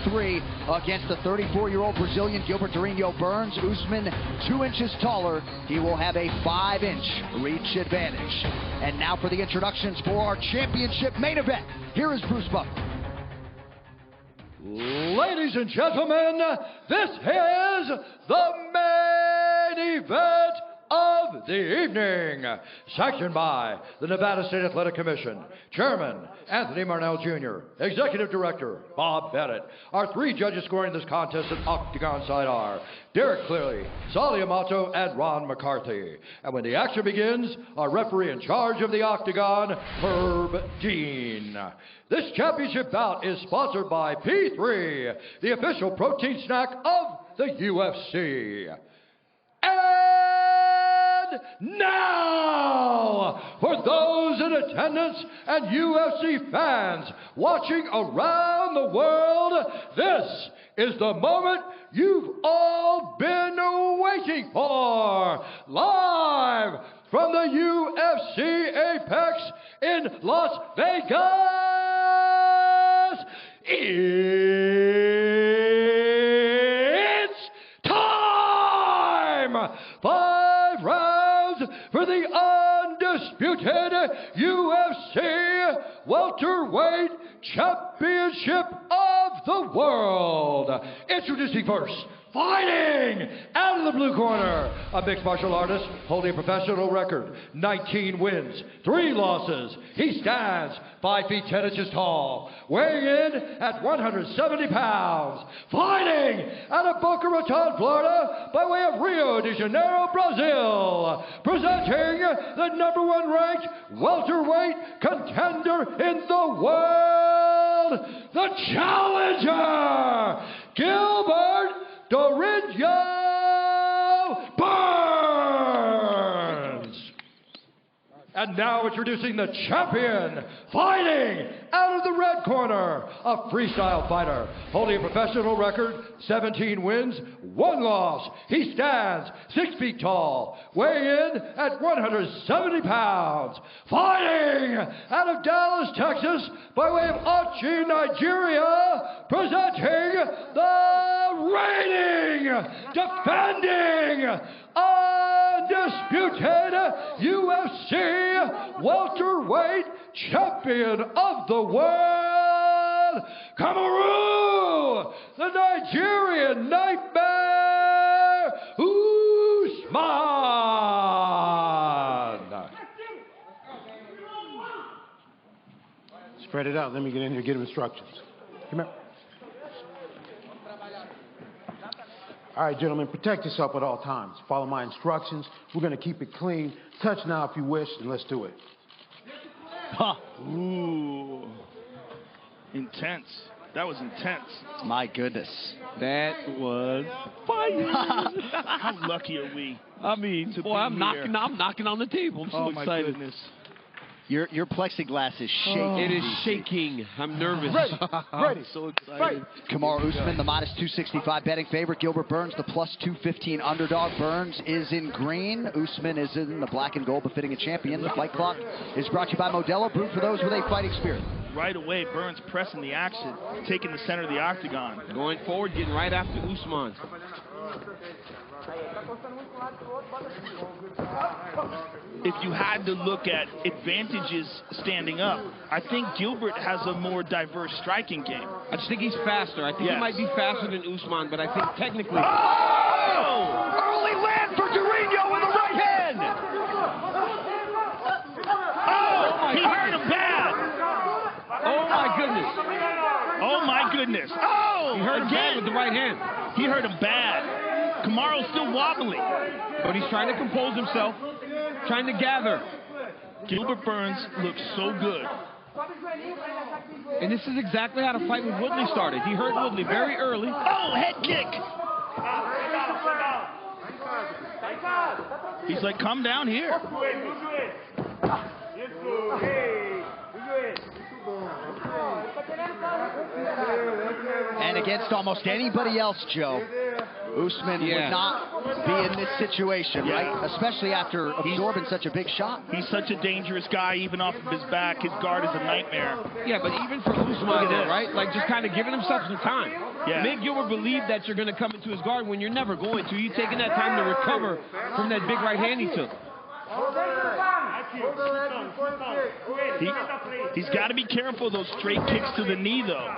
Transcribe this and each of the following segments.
3 against the 34-year-old Brazilian Gilbert Burns. Usman 2 inches taller. He will have a 5-inch reach advantage. And now for the introductions for our championship main event. Here is Bruce Buffer. Ladies and gentlemen, this is the main event of the evening, sanctioned by the Nevada State Athletic Commission, Chairman Anthony Marnell Jr., Executive Director Bob Bennett. Our 3 judges scoring this contest at Octagon side are Derek Cleary, Sally Amato, and Ron McCarthy. And when the action begins, our referee in charge of the Octagon, Herb Dean. This championship bout is sponsored by P3, the official protein snack of the UFC. Now, for those in attendance and UFC fans watching around the world, this is the moment you've all been waiting for. Live from the UFC Apex in Las Vegas, it's time! 5 rounds for the undisputed UFC welterweight championship of the world. Introducing first, fighting out of the blue corner, a mixed martial artist holding a professional record, 19 wins, 3 losses. He stands 5 feet 10 inches tall, weighing in at 170 pounds. Fighting out of Boca Raton, Florida, by way of Rio de Janeiro, Brazil. Presenting the #1 ranked welterweight contender in the world, the challenger, Gilbert Burns. And now introducing the champion, fighting out of the red corner, a freestyle fighter, holding a professional record, 17 wins, 1 loss. He stands 6 feet tall, weighing in at 170 pounds. Fighting out of Dallas, Texas, by way of Ochi, Nigeria, presenting the reigning, defending, undisputed UFC welterweight champion of the world, Kamaru, the Nigerian Nightmare, Usman. Spread it out. Let me get in here and get him instructions. Come here. All right, gentlemen, protect yourself at all times. Follow my instructions. We're going to keep it clean. Touch now if you wish, and let's do it. Ooh. Intense. That was intense. My goodness. That was fire. How lucky are we? I mean, boy, I'm knocking on the table. I'm so excited. My goodness. Your plexiglass is shaking. It is shaking. I'm nervous. Ready. So excited. Kamaru Usman, the -265 betting favorite. Gilbert Burns, the +215 underdog. Burns is in green. Usman is in the black and gold, befitting a champion. The Fight Clock is brought to you by Modelo, brewed for those with a fighting spirit. Right away, Burns pressing the action, taking the center of the octagon. Going forward, getting right after Usman. If you had to look at advantages standing up, I think Gilbert has a more diverse striking game. I just think he's faster. I think he might be faster than Usman, but I think technically... Oh! Early land for Durinho with the right hand! Oh, he hurt him bad! Oh, my goodness. Oh, my goodness. Oh, he hurt him bad with the right hand. He hurt him bad. Kamaru's still wobbly. But he's trying to compose himself, trying to gather. Gilbert Burns looks so good. And this is exactly how the fight with Woodley started. He hurt Woodley very early. Oh, head kick. He's like, come down here. And against almost anybody else, Joe, Usman would not be in this situation, right? Especially after absorbing such a big shot. He's such a dangerous guy, even off of his back. His guard is a nightmare. Yeah, but even for Usman, right? Like, just kind of giving himself some time. Yeah. Make Gilbert believe that you're going to come into his guard when you're never going to. You're taking that time to recover from that big right hand he took. He's got to be careful of those straight kicks to the knee, though.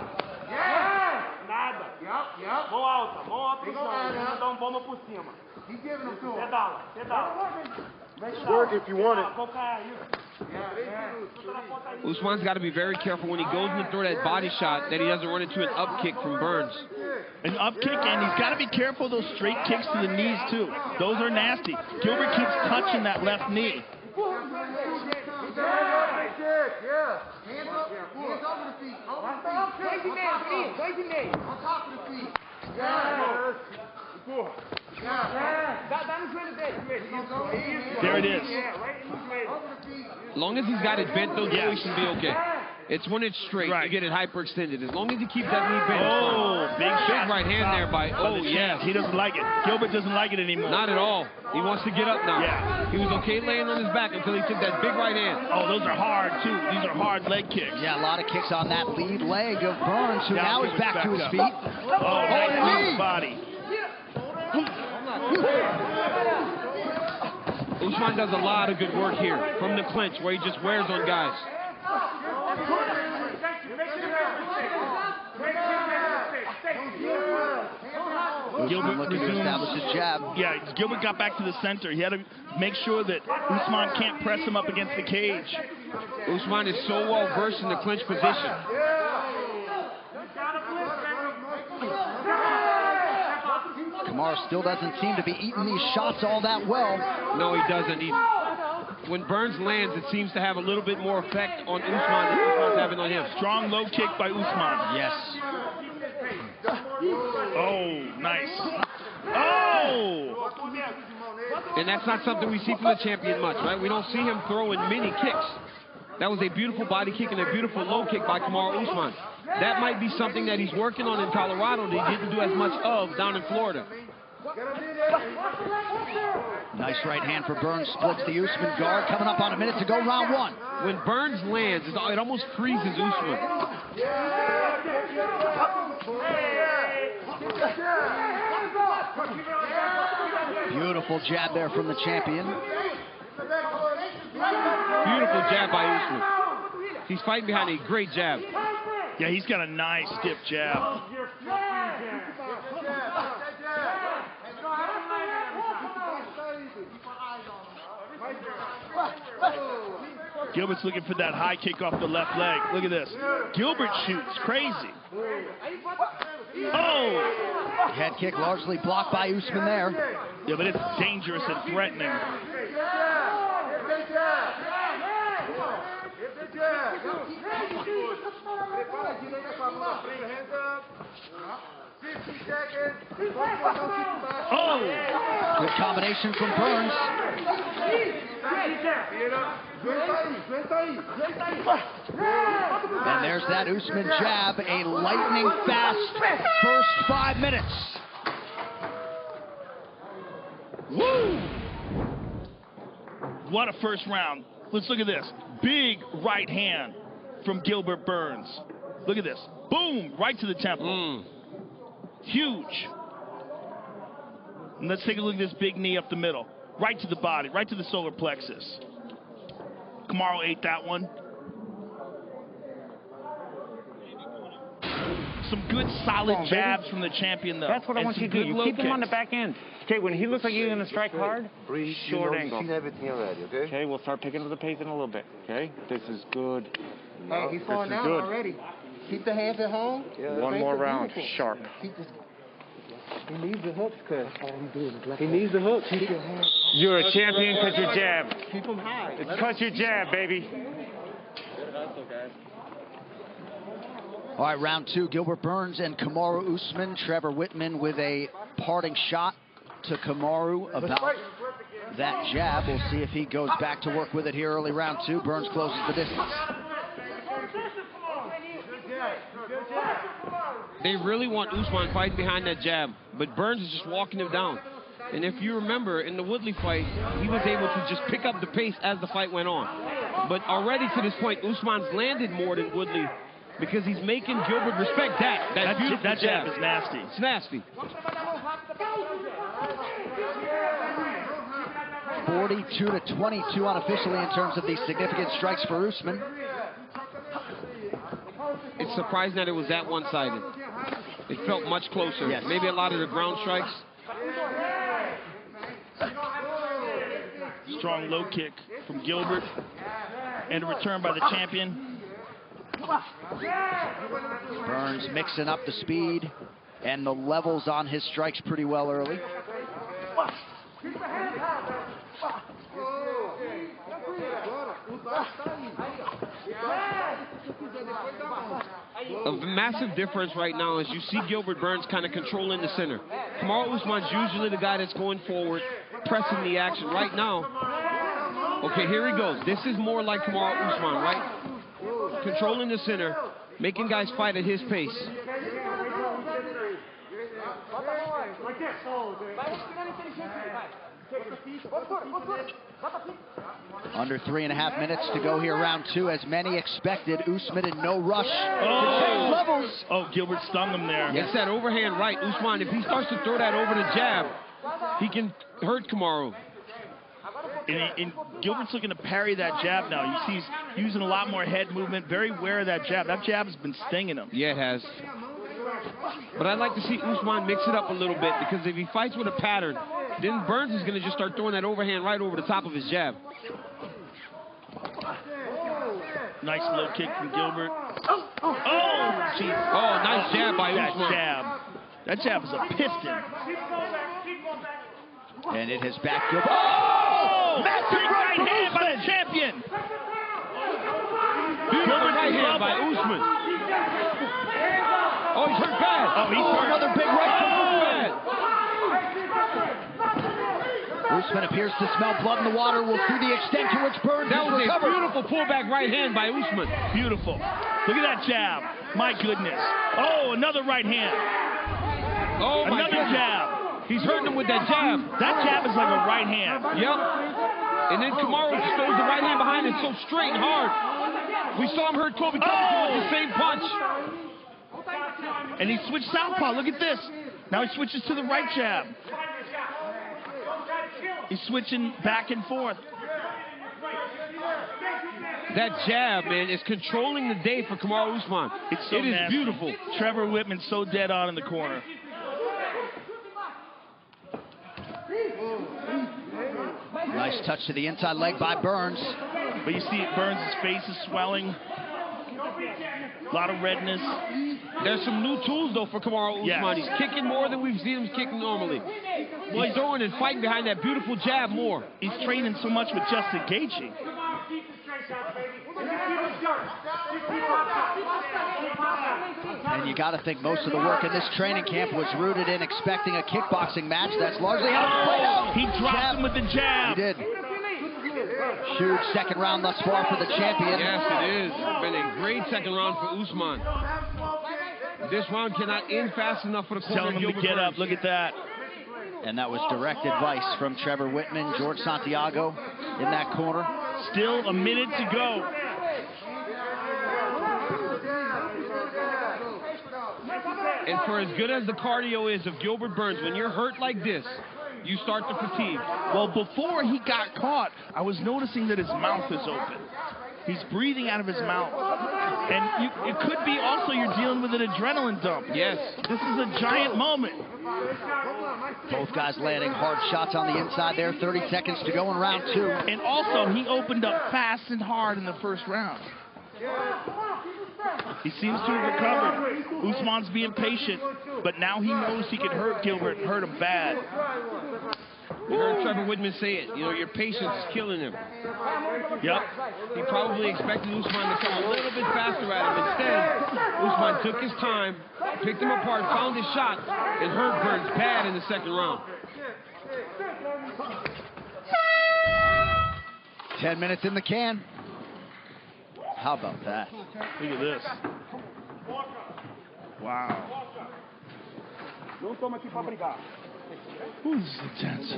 Work if you want it. Usman's got to be very careful when he goes in to throw that body shot that he doesn't run into an up kick from Burns. An up kick, and he's got to be careful of those straight kicks to the knees, too. Those are nasty. Gilbert keeps touching that left knee. There it is. As long as he's got it bent, though, Joey should be okay. It's when it's straight, you get it hyperextended. As long as you keep that knee bent. Oh, big right hand there by, yes. He doesn't like it. Gilbert doesn't like it anymore. Not at all. He wants to get up now. Yeah. He was okay laying on his back until he took that big right hand. Oh, those are hard, too. These are hard leg kicks. Yeah, a lot of kicks on that lead leg of Burns, who now is back to his feet. Oh, nice body. Usman does a lot of good work here from the clinch where he just wears on guys. Gilbert looking to establish his jab. Yeah, Gilbert got back to the center. He had to make sure that Usman can't press him up against the cage. Usman is so well versed in the clinch position. Kamaru still doesn't seem to be eating these shots all that well. No, he doesn't. When Burns lands, it seems to have a little bit more effect on Usman than Usman's having on him. Strong low kick by Usman. Yes. Oh, nice. Oh! And that's not something we see from the champion much, right? We don't see him throwing many kicks. That was a beautiful body kick and a beautiful low kick by Kamaru Usman. That might be something that he's working on in Colorado that he didn't do as much of down in Florida. Nice right hand for Burns, splits the Usman guard. Coming up on a minute to go, round one. When Burns lands, it almost freezes Usman. Beautiful jab there from the champion. Beautiful jab by Usman. He's fighting behind a great jab. Yeah, he's got a nice stiff jab. Gilbert's looking for that high kick off the left leg. Look at this. Gilbert shoots crazy. Oh! Head kick largely blocked by Usman there. Yeah, but it's dangerous and threatening. Oh! Good combination from Burns. And there's that Usman jab, a lightning fast first 5 minutes. Woo! What a first round. Let's look at this. Big right hand from Gilbert Burns. Look at this. Boom! Right to the temple. Huge. And let's take a look at this big knee up the middle. Right to the body, right to the solar plexus. Kamaru ate that one. Some good solid jabs from the champion, though. That's what I want you to do. You keep him on the back end. Okay, when he looks like he's going to strike hard, breathe, short angle. You've seen everything already, okay? Okay, we'll start picking up the pace in a little bit. Okay, this is good. No, he's falling down already. Keep the hands at home. Yeah. One more round, sharp. He needs the hooks, cuz. He needs the hooks. Keep your hands. You're a champion because you jab. Keep him high. It's because you jab, baby. All right, round two, Gilbert Burns and Kamaru Usman. Trevor Whitman with a parting shot to Kamaru about that jab. We'll see if he goes back to work with it here early round two. Burns closes the distance. They really want Usman fighting behind that jab, but Burns is just walking him down. And if you remember, in the Woodley fight, he was able to just pick up the pace as the fight went on. But already to this point, Usman's landed more than Woodley because he's making Gilbert respect that. That jab is nasty. It's nasty. 42-22 unofficially in terms of the significant strikes for Usman. It's surprising that it was that one-sided. It felt much closer. Yes. Maybe a lot of the ground strikes. Strong low kick from Gilbert. And a return by the champion. Burns mixing up the speed and the levels on his strikes pretty well early. A massive difference right now is you see Gilbert Burns kind of controlling the center. Kamaru Usman's usually the guy that's going forward, pressing the action. Right now, okay, here he goes. This is more like Kamaru Usman, right? Controlling the center, making guys fight at his pace. Under 3.5 minutes to go here, round 2. As many expected, Usman in no rush. Levels. Oh, Gilbert stung him there. It's that overhand right. Usman, if he starts to throw that over the jab, he can hurt Kamaru. And Gilbert's looking to parry that jab now. You see he's using a lot more head movement, very aware of that jab. That jab has been stinging him. Yeah, it has. But I'd like to see Usman mix it up a little bit, because if he fights with a pattern, then Burns is going to just start throwing that overhand right over the top of his jab. Nice low kick from Gilbert. Oh, jeez. Oh, nice jab by Usman. That jab is a piston. And it has backed Gilbert. Oh! Massive right hand by the champion. Beautiful right hand by Usman. Oh, he's hurt bad. Oh, he's hurt. Another big right from Usman. Usman appears to smell blood in the water. We'll see the extent to which Burns That was recovered. a beautiful pullback right hand by Usman. Beautiful. Look at that jab. My goodness. Oh, another right hand. Oh, my Another goodness. jab. He's hurting him with that jab. That jab is like a right hand. Yep. And then Kamaru just throws the right hand behind it so straight and hard. We saw him hurt Colby Covington with the same punch. And he switched southpaw. Look at this. Now he switches to the right jab. He's switching back and forth. That jab, man, is controlling the day for Kamaru Usman. It is nasty. Beautiful. Trevor Whitman's so dead on in the corner. Nice touch to the inside leg by Burns. But you see Burns' face is swelling. A lot of redness. There's some new tools, though, for Kamaru Usman. Yes. He's kicking more than we've seen him kicking normally. He's throwing and fighting behind that beautiful jab more. He's training so much with Justin Gaethje. And you got to think most of the work in this training camp was rooted in expecting a kickboxing match. That's largely how it played out. He dropped him with the jab. He did. Huge second round thus far for the champion. Yes, it is. It's been a great second round for Usman. This round cannot end fast enough for the corner. Telling him to get up. Look at that. And that was direct advice from Trevor Whitman, George Santiago in that corner. Still a minute to go. And for as good as the cardio is of Gilbert Burns, when you're hurt like this, you start to fatigue. Well, before he got caught, I was noticing that his mouth is open. He's breathing out of his mouth. And it could be also you're dealing with an adrenaline dump. Yes. This is a giant moment. Both guys landing hard shots on the inside there. 30 seconds to go in round 2. And also, he opened up fast and hard in the first round. He seems to have recovered. Usman's being patient, but now he knows he can hurt Gilbert and hurt him bad. You heard Trevor Whitman say it. You know, your patience is killing him. Yep. He probably expected Usman to come a little bit faster at him. Instead, Usman took his time, picked him apart, found his shot, and hurt Burns bad in the second round. 10 minutes in the can. How about that? Look at this. Wow. Who's intense?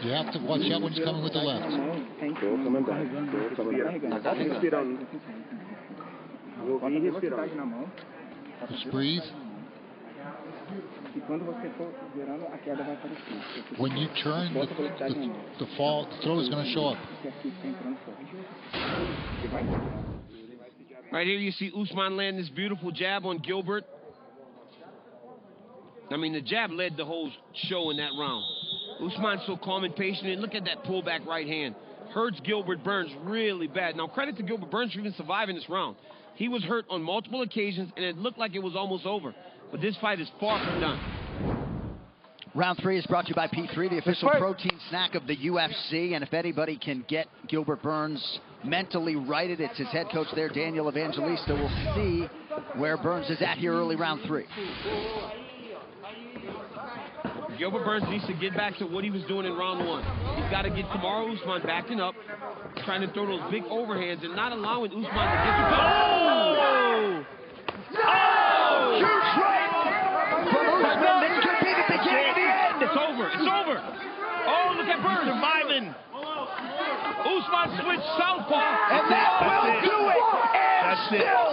You have to watch out when he's coming with the left. Just breathe. When you turn, the fall, the throw is going to show up. Right here you see Usman land this beautiful jab on Gilbert. I mean, the jab led the whole show in that round. Usman's so calm and patient, and look at that pullback right hand. Hurts Gilbert Burns really bad. Now, credit to Gilbert Burns for even surviving this round. He was hurt on multiple occasions, and it looked like it was almost over. But this fight is far from done. Round 3 is brought to you by P3, the official protein snack of the UFC. And if anybody can get Gilbert Burns mentally righted, it's his head coach there, Daniel Evangelista. We'll see where Burns is at here early round 3. Gilbert Burns needs to get back to what he was doing in round 1. He's got to get Kamaru Usman backing up, trying to throw those big overhands and not allowing Usman to get to Oh! Oh! Huge right from Usman. This could be the beginning of the end. It's over. It's over. Oh, look at Burns. Surviving. Usman switched southpaw. And that will do it. And That's it. still